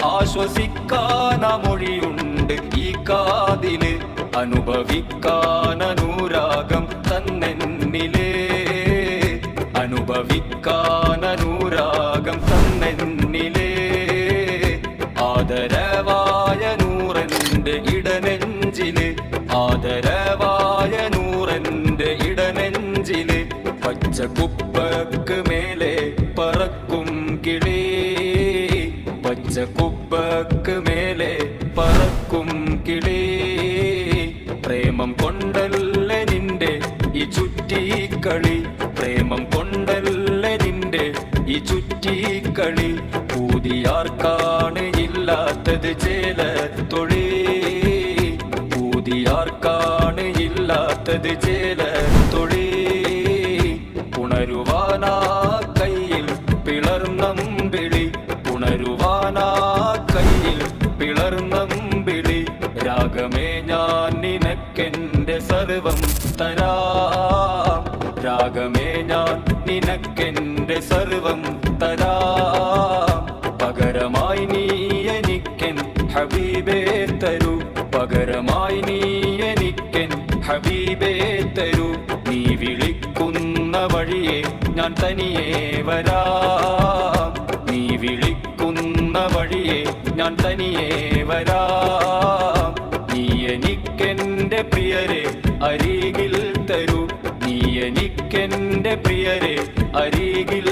ആശ്വസിക്കാൻ മൊഴിയുണ്ട് ഈ കാതില്, അനുഭവിക്കാൻ അനുരാഗം തന്നെന്നിലേ, അനുഭവിക്കാൻ അനുരാഗം തന്നെന്നിലേ. ആദരവായ നൂറന്റെ ഇടനെഞ്ചില്, ആദരവായ നൂറന്റെ ഇടനെഞ്ചില്, പച്ചക്കുപ്പക്ക് മേലെ പറക്കും കിളി, പച്ചക്കുപ്പക്ക് മേലെ പറക്കും കിളി. പ്രേമം കൊണ്ടല്ലേ നിന്റെ ഈ ചുറ്റിക്കളി, പ്രേമം കൊണ്ടല്ലേ നിന്റെ ഈ ചുറ്റിക്കളി. പൂതിയാർക്കാണ് ഇല്ലാത്തത് ചേലത്തൊഴി, പൂതിയാർക്കാണ് ഇല്ലാത്തത് ചേലത്തൊഴി. ഉണരുവാനാ കയ്യിൽ പിളർന്നമ്പിളി, ഉണരുവാനാ കയ്യിൽ പിളർന്നമ്പിളി. രാഗമേ ഞാൻ നിനക്കെന്റെ സർവം തരാം, രാഗമേ ഞാൻ നിനക്കെന്റെ സർവം തരാം. പകരമായി നീ എനിക്കൻ ഹബീബേ തരൂ, പകരമായി നീ എനിക്കൻ ഹബീബേ തരൂ. നീ വിളിക്കുന്ന വഴിയെ ഞാൻ തനിയെ വരാം, നീ വിളിക്കുന്ന വഴിയെ ഞാൻ തനിയെ വരാം. നീ എനിക്കെന്റെ പ്രിയരെ അരികിൽ തരൂ, നീ എനിക്കെന്റെ പ്രിയരെ അരികിൽ